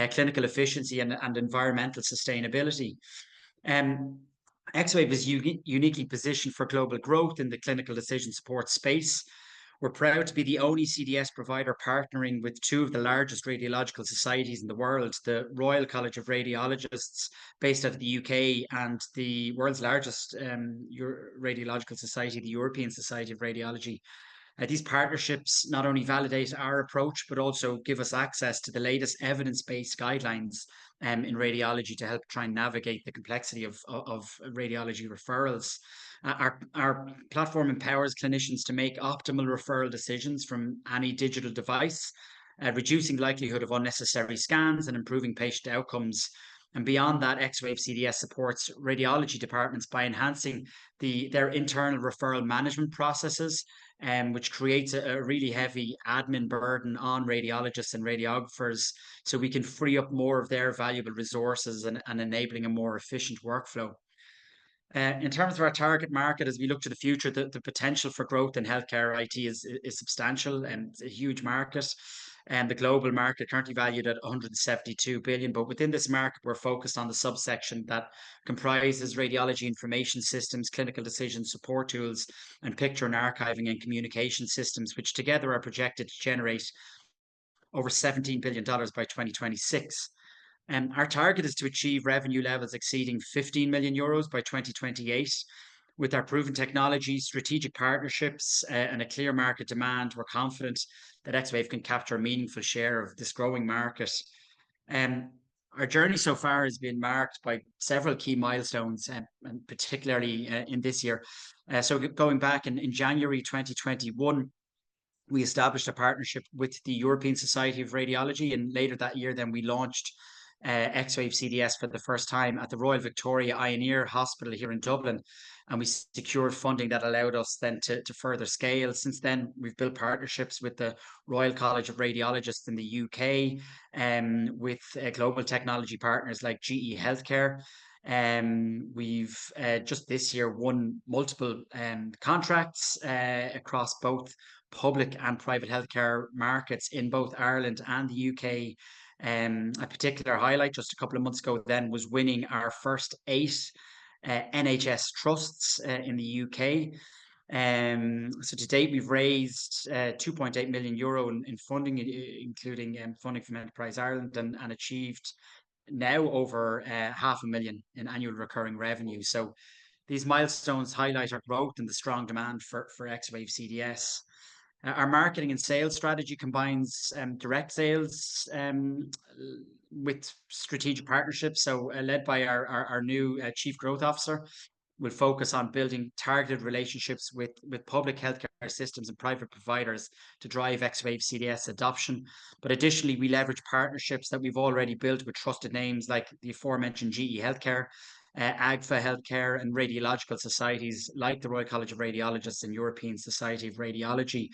clinical efficiency, and environmental sustainability. xWave is uniquely positioned for global growth in the clinical decision support space. We're proud to be the only CDS provider partnering with two of the largest radiological societies in the world, the Royal College of Radiologists based out of the UK and the world's largest radiological society, the European Society of Radiology. These partnerships not only validate our approach, but also give us access to the latest evidence-based guidelines in radiology to help try and navigate the complexity of radiology referrals. Our platform empowers clinicians to make optimal referral decisions from any digital device, reducing likelihood of unnecessary scans and improving patient outcomes. And beyond that, xWave CDS supports radiology departments by enhancing their internal referral management processes, which creates a really heavy admin burden on radiologists and radiographers, so we can free up more of their valuable resources and enabling a more efficient workflow. In terms of our target market, as we look to the future, the potential for growth in healthcare IT is substantial, and it's a huge market. And the global market currently valued at 172 billion. But within this market, we're focused on the subsection that comprises radiology information systems, clinical decision support tools, and picture and archiving and communication systems, which together are projected to generate over $17 billion by 2026. Our target is to achieve revenue levels exceeding 15 million euros by 2028. With our proven technology, strategic partnerships, and a clear market demand, we're confident that xWave can capture a meaningful share of this growing market. Our journey so far has been marked by several key milestones, and particularly in this year. So going back in January 2021, we established a partnership with the European Society of Radiology, and later that year, then we launched xWave CDS for the first time at the Royal Victoria Ioneer Hospital here in Dublin, and we secured funding that allowed us then to further scale. Since then, we've built partnerships with the Royal College of Radiologists in the UK, with global technology partners like GE Healthcare. We've just this year won multiple contracts across both public and private healthcare markets in both Ireland and the UK. A particular highlight just a couple of months ago then was winning our first 8 NHS trusts in the UK. So to date, we've raised €2.8 million in funding, including funding from Enterprise Ireland, and achieved now over $500,000 in annual recurring revenue. So these milestones highlight our growth and the strong demand for xWave CDS. Our marketing and sales strategy combines direct sales with strategic partnerships. So led by our new Chief Growth Officer, we'll focus on building targeted relationships with public healthcare systems and private providers to drive xWave CDS adoption. But additionally, we leverage partnerships that we've already built with trusted names like the aforementioned GE Healthcare, AGFA Healthcare, and radiological societies like the Royal College of Radiologists and European Society of Radiology,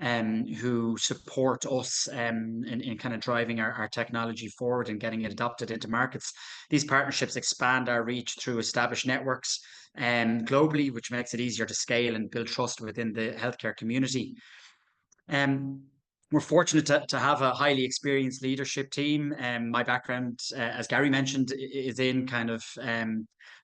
who support us in kind of driving our technology forward and getting it adopted into markets. These partnerships expand our reach through established networks globally, which makes it easier to scale and build trust within the healthcare community. We're fortunate to have a highly experienced leadership team. My background, as Gary mentioned, is in kind of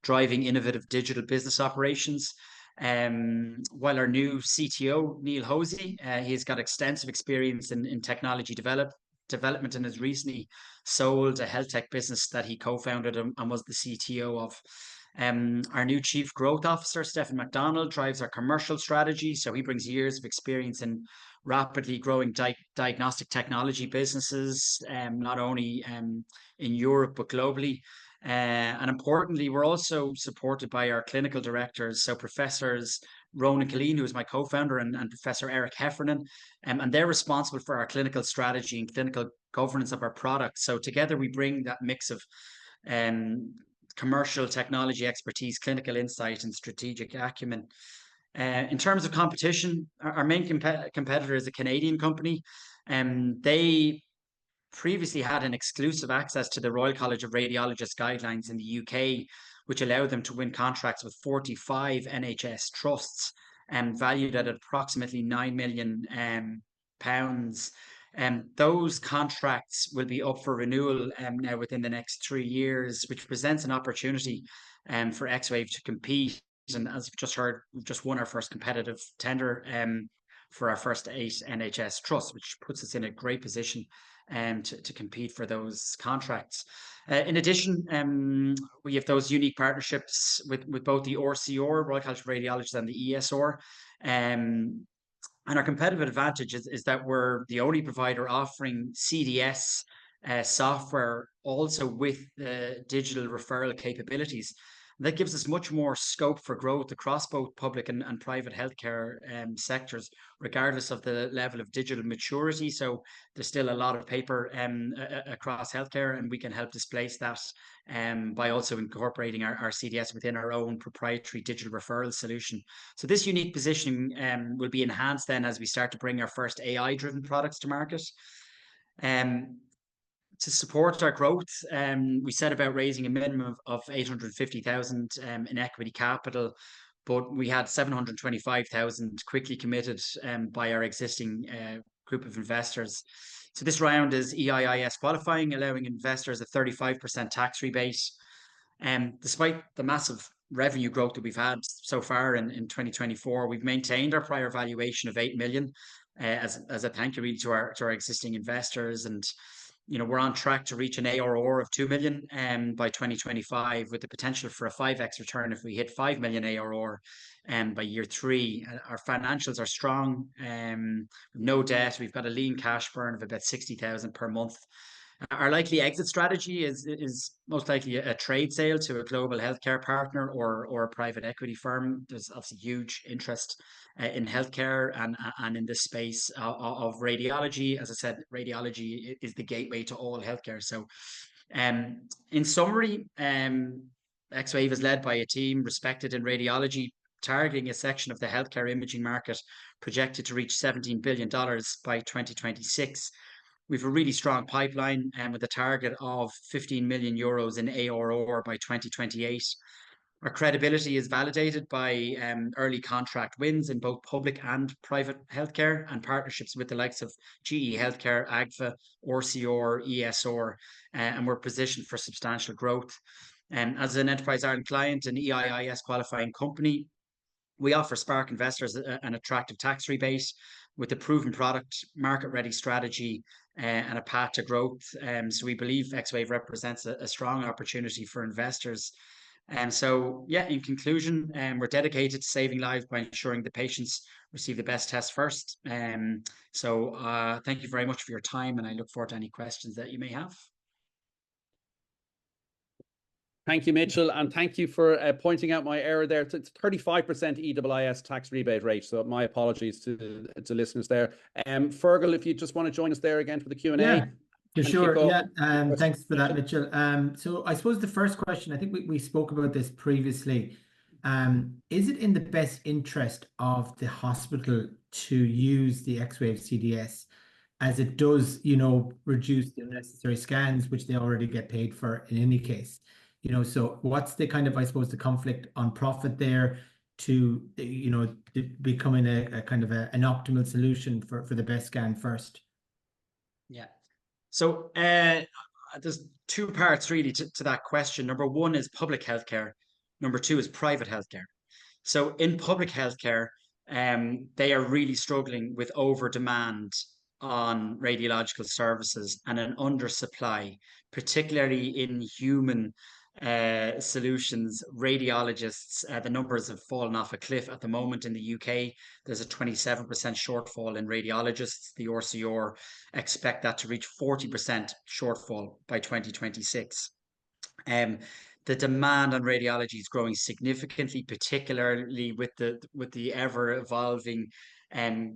driving innovative digital business operations. While our new CTO, Neil Hosey, he's got extensive experience in technology development and has recently sold a health tech business that he co-founded and was the CTO of. Our new Chief Growth Officer, Stephen McDonald, drives our commercial strategy. So he brings years of experience in rapidly growing diagnostic technology businesses, not only in Europe, but globally. And importantly, we're also supported by our clinical directors. So Professors Ronan Killeen, who is my co-founder, and Professor Eric Heffernan, and they're responsible for our clinical strategy and clinical governance of our products. So together we bring that mix of commercial technology expertise, clinical insight, and strategic acumen. In terms of competition, our main competitor is a Canadian company. They previously had an exclusive access to the Royal College of Radiologists guidelines in the UK, which allowed them to win contracts with 45 NHS trusts valued at approximately £9 million. Those contracts will be up for renewal now within the next 3 years, which presents an opportunity for xWave to compete. And as you've just heard, we've just won our first competitive tender for our first 8 NHS trusts, which puts us in a great position to compete for those contracts. In addition, we have those unique partnerships with both the RCR, Royal College of Radiologists, and the ESR. And our competitive advantage is that we're the only provider offering CDS software also with digital referral capabilities. That gives us much more scope for growth across both public and private healthcare sectors, regardless of the level of digital maturity. So there's still a lot of paper across healthcare, and we can help displace that by also incorporating our CDS within our own proprietary digital referral solution. So this unique positioning will be enhanced then as we start to bring our first AI-driven products to market. To support our growth, we set about raising a minimum of 850,000 in equity capital, but we had 725,000 quickly committed by our existing group of investors. So this round is EIS qualifying, allowing investors a 35% tax rebate. Despite the massive revenue growth that we've had so far in 2024, we've maintained our prior valuation of 8 million as a thank you really to our existing investors. And we're on track to reach an ARR of 2 million by 2025, with the potential for a 5x return if we hit 5 million ARR by year 3. Our financials are strong, no debt. We've got a lean cash burn of about 60,000 per month. Our likely exit strategy is most likely a trade sale to a global healthcare partner or a private equity firm. There's obviously huge interest in healthcare and in this space of radiology. As I said, radiology is the gateway to all healthcare. So in summary, xWave is led by a team respected in radiology, targeting a section of the healthcare imaging market projected to reach $17 billion by 2026. We've a really strong pipeline and with a target of 15 million euros in ARR by 2028. Our credibility is validated by early contract wins in both public and private healthcare and partnerships with the likes of GE Healthcare, AGFA, RCR, ESR, and we're positioned for substantial growth. As an Enterprise Ireland client and EIIS qualifying company, we offer Spark investors an attractive tax rebate with a proven product, market-ready strategy, and a path to growth. So we believe xWave represents a strong opportunity for investors. And so, yeah, in conclusion, we're dedicated to saving lives by ensuring the patients receive the best test first. So thank you very much for your time, and I look forward to any questions that you may have. Thank you, Mitchell, and thank you for pointing out my error there. It's 35% EIIS tax rebate rate, so my apologies to listeners there. Fergal, if you just want to join us there again for the Q&A. Yeah, for sure. Yeah, First thanks for that, question. Mitchell. So I suppose the first question, I think we spoke about this previously. Is it in the best interest of the hospital to use the xWave CDS, as it does, reduce the unnecessary scans, which they already get paid for in any case? So what's the kind of, I suppose, the conflict on profit there to, becoming a kind of an optimal solution for the best scan first? Yeah. So there's two parts really to that question. Number one is public healthcare. Number two is private healthcare. So in public healthcare, they are really struggling with over demand on radiological services and an undersupply, particularly in human solutions. Radiologists, the numbers have fallen off a cliff at the moment in the UK. There's a 27% shortfall in radiologists. The RCR expect that to reach 40% shortfall by 2026. The demand on radiology is growing significantly, particularly with the ever evolving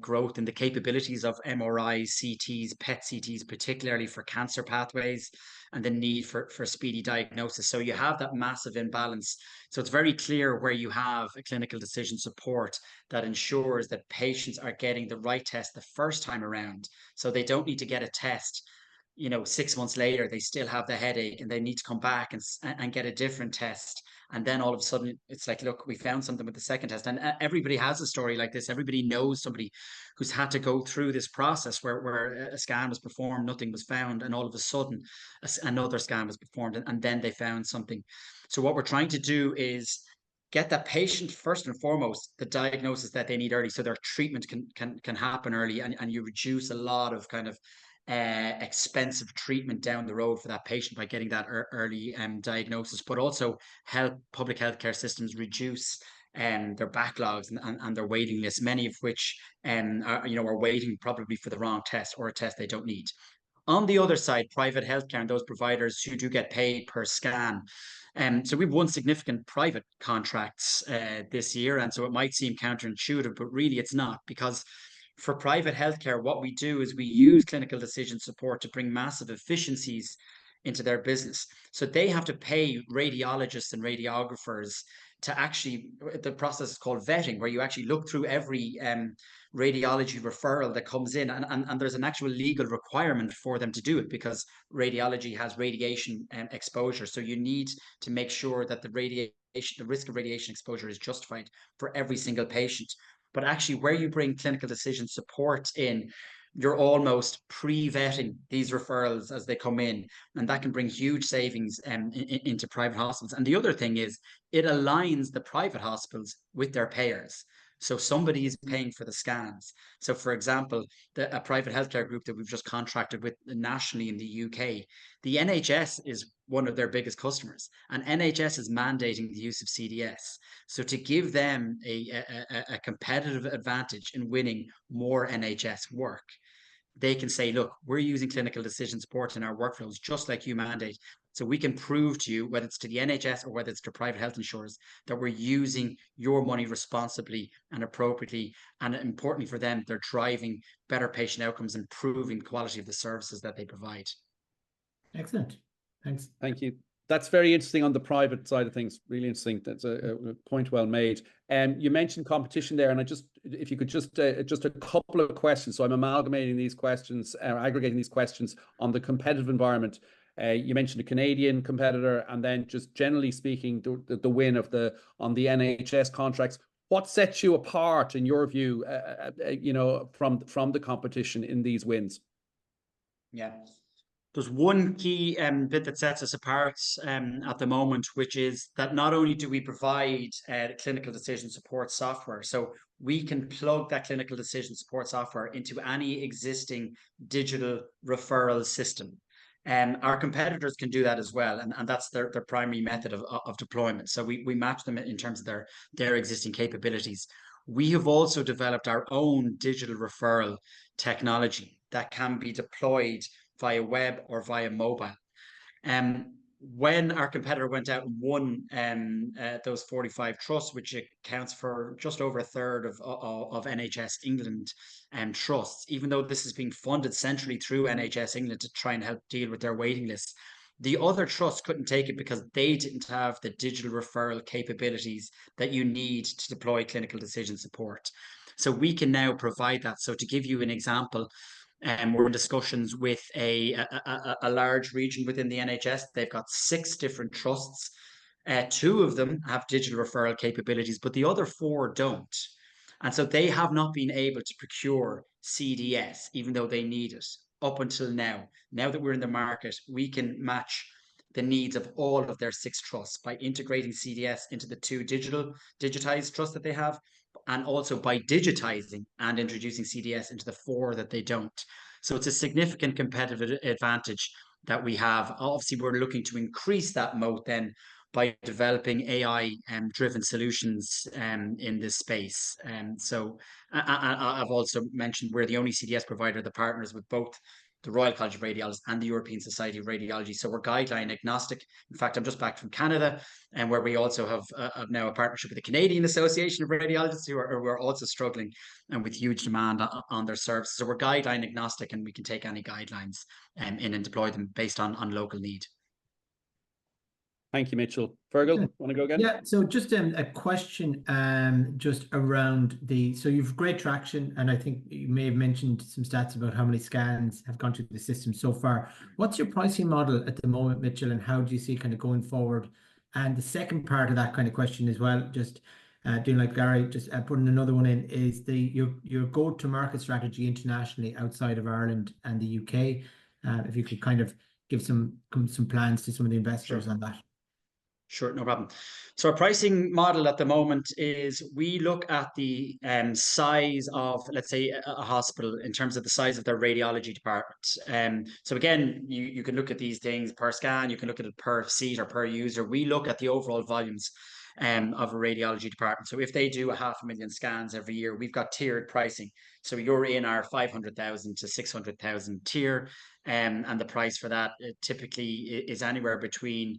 growth in the capabilities of MRIs, CTs, PET CTs, particularly for cancer pathways, and the need for speedy diagnosis. So you have that massive imbalance. So it's very clear where you have a clinical decision support that ensures that patients are getting the right test the first time around. So they don't need to get a test 6 months later, they still have the headache and they need to come back and get a different test. And then all of a sudden it's like, look, we found something with the second test. And everybody has a story like this. Everybody knows somebody who's had to go through this process where a scan was performed, nothing was found, and all of a sudden another scan was performed and then they found something. So what we're trying to do is get that patient first and foremost the diagnosis that they need early, so their treatment can happen early, and you reduce a lot of kind of expensive treatment down the road for that patient by getting that early diagnosis, but also help public healthcare systems reduce their backlogs and their waiting lists, many of which are waiting probably for the wrong test or a test they don't need. On the other side, private healthcare and those providers who do get paid per scan. So we've won significant private contracts this year, and so it might seem counterintuitive, but really it's not, because for private healthcare, what we do is we use clinical decision support to bring massive efficiencies into their business. So they have to pay radiologists and radiographers to actually, the process is called vetting, where you actually look through every radiology referral that comes in, and there's an actual legal requirement for them to do it because radiology has radiation exposure. So you need to make sure that the risk of radiation exposure is justified for every single patient. But actually, where you bring clinical decision support in, you're almost pre-vetting these referrals as they come in, and that can bring huge savings into private hospitals. And the other thing is, it aligns the private hospitals with their payers. So somebody is paying for the scans. So for example, a private healthcare group that we've just contracted with nationally in the UK, the NHS is one of their biggest customers, and NHS is mandating the use of CDS. So to give them a competitive advantage in winning more NHS work, they can say, look, we're using clinical decision support in our workflows, just like you mandate. So we can prove to you, whether it's to the NHS or whether it's to private health insurers, that we're using your money responsibly and appropriately. And importantly for them, they're driving better patient outcomes, improving the quality of the services that they provide. Excellent. Thanks. Thank you. That's very interesting on the private side of things. Really interesting. That's a point well made. You mentioned competition there, and if you could just a couple of questions. So I'm amalgamating these questions, aggregating these questions on the competitive environment. You mentioned a Canadian competitor, and then just generally speaking, the win on the NHS contracts. What sets you apart, in your view, from the competition in these wins? Yeah. There's one key bit that sets us apart at the moment, which is that not only do we provide clinical decision support software, so we can plug that clinical decision support software into any existing digital referral system. Our competitors can do that as well, and that's their primary method of deployment. So we match them in terms of their existing capabilities. We have also developed our own digital referral technology that can be deployed via web or via mobile. When our competitor went out and won those 45 trusts, which accounts for just over a third of NHS England trusts, even though this is being funded centrally through NHS England to try and help deal with their waiting lists, the other trusts couldn't take it because they didn't have the digital referral capabilities that you need to deploy clinical decision support. So we can now provide that. So to give you an example, we're in discussions with a large region within the NHS. They've got 6 different trusts. 2 of them have digital referral capabilities, but the other 4 don't. And so they have not been able to procure CDS, even though they need it, up until now. Now that we're in the market, we can match the needs of all of their 6 trusts by integrating CDS into the 2 digitized trusts that they have, and also by digitizing and introducing CDS into the 4 that they don't. So it's a significant competitive advantage that we have. Obviously, we're looking to increase that moat then by developing AI driven solutions in this space. So I've also mentioned we're the only CDS provider that partners with both the Royal College of Radiologists and the European Society of Radiology. So we're guideline agnostic. In fact, I'm just back from Canada, and where we also have now a partnership with the Canadian Association of Radiologists, who are also struggling and with huge demand on their services. So we're guideline agnostic, and we can take any guidelines in and deploy them based on local need. Thank you, Mitchell. Fergal, want to go again? Yeah, so just a question just around so you've great traction, and I think you may have mentioned some stats about how many scans have gone through the system so far. What's your pricing model at the moment, Mitchell, and how do you see kind of going forward? And the second part of that kind of question as well, just doing like Gary, just putting another one in, is your go-to-market strategy internationally outside of Ireland and the UK. If you could kind of give some plans to some of the investors on that. Sure, no problem. So our pricing model at the moment is we look at the size of, let's say, a hospital in terms of the size of their radiology department. So again, you can look at these things per scan, you can look at it per seat or per user. We look at the overall volumes of a radiology department. So if they do 500,000 scans every year, we've got tiered pricing. So you're in our 500,000 to 600,000 tier, and the price for that typically is anywhere between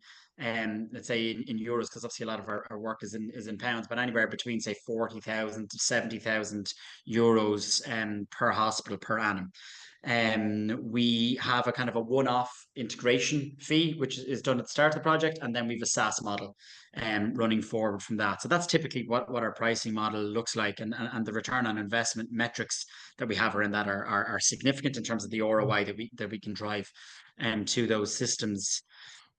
let's say in euros, because obviously a lot of our work is in pounds, but anywhere between say 40,000 to 70,000 euros per hospital per annum. We have a kind of a one-off integration fee, which is done at the start of the project, and then we have a SaaS model running forward from that. So that's typically what our pricing model looks like, and the return on investment metrics that we have around that are significant in terms of the ROI that we can drive to those systems.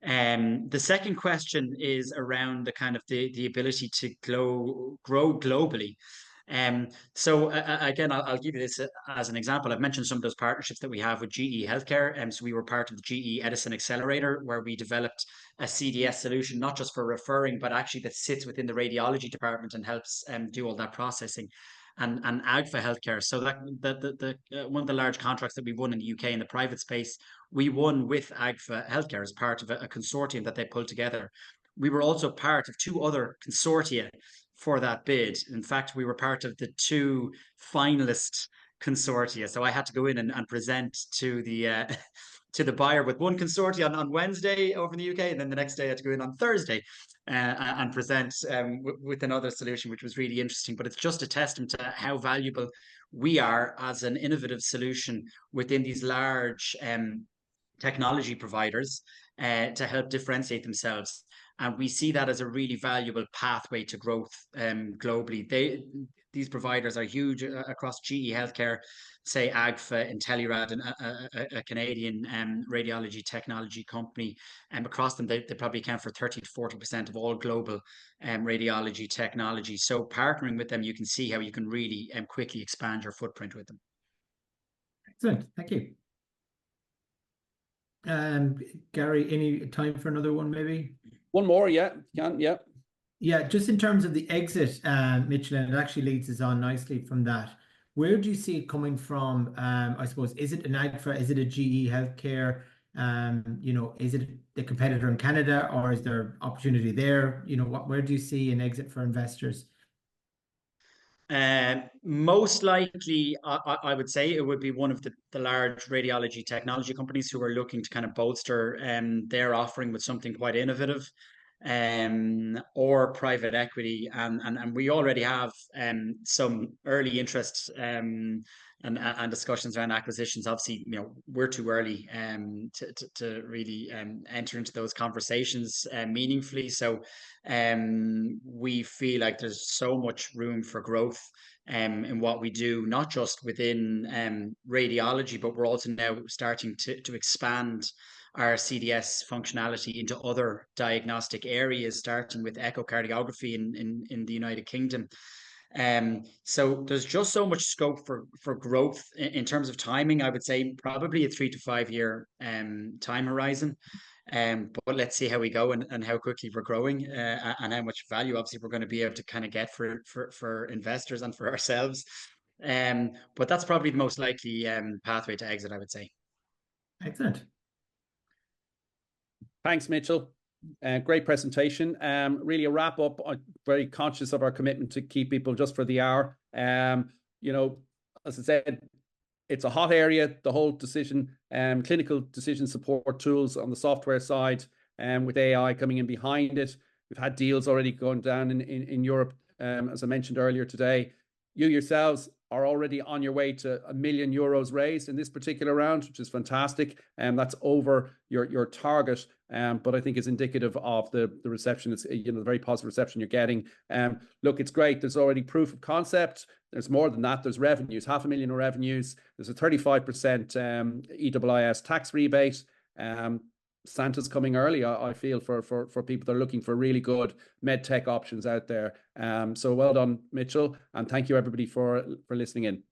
The second question is around the kind of the ability to grow globally. So again, I'll give you this as an example. I've mentioned some of those partnerships that we have with GE Healthcare. So we were part of the GE Edison Accelerator, where we developed a CDS solution, not just for referring, but actually that sits within the radiology department and helps do all that processing. And Agfa Healthcare. So that the one of the large contracts that we won in the UK in the private space, we won with Agfa Healthcare as part of a consortium that they pulled together. We were also part of 2 other consortia for that bid. In fact, we were part of the 2 finalist consortia. So I had to go in and present to the buyer with one consortia on Wednesday over in the UK, and then the next day I had to go in on Thursday and present with another solution, which was really interesting. But it's just a testament to how valuable we are as an innovative solution within these large technology providers, to help differentiate themselves. And we see that as a really valuable pathway to growth globally. These providers are huge across GE Healthcare, say AGFA, Intellirad, and a Canadian radiology technology company. Across them, they probably account for 30 to 40% of all global radiology technology. So partnering with them, you can see how you can really quickly expand your footprint with them. Excellent. Thank you. Gary, any time for another one, maybe? One more, yeah. Yeah. Yeah, just in terms of the exit, Mitchell, and it actually leads us on nicely from that. Where do you see it coming from? I suppose, is it an AGFA? Is it a GE Healthcare? Is it the competitor in Canada, or is there opportunity there? Where do you see an exit for investors? Most likely, I would say it would be one of the large radiology technology companies who are looking to kind of bolster their offering with something quite innovative, or private equity. And we already have some early interest and discussions around acquisitions. Obviously, we're too early to really enter into those conversations meaningfully. So we feel like there's so much room for growth in what we do, not just within radiology, but we're also now starting to expand our CDS functionality into other diagnostic areas, starting with echocardiography in the United Kingdom. So there's just so much scope for growth in terms of timing. I would say probably a 3 to 5 year time horizon. But let's see how we go and how quickly we're growing, and how much value obviously we're going to be able to kind of get for investors and for ourselves. But that's probably the most likely pathway to exit, I would say. Excellent. Thanks, Mitchell. Great presentation. Really a wrap up. I'm very conscious of our commitment to keep people just for the hour. As I said, it's a hot area, the whole clinical decision support tools on the software side, with AI coming in behind it. We've had deals already going down in Europe, as I mentioned earlier today. You yourselves are already on your way to €1 million raised in this particular round, which is fantastic. That's over your target, but I think it's indicative of the reception. It's the very positive reception you're getting. Look, it's great. There's already proof of concept. There's more than that. There's revenues, $500,000 in revenues. There's a 35% EIS tax rebate. Santa's coming early, I feel, for people that are looking for really good med tech options out there. So well done, Mitchell, and thank you everybody for listening in.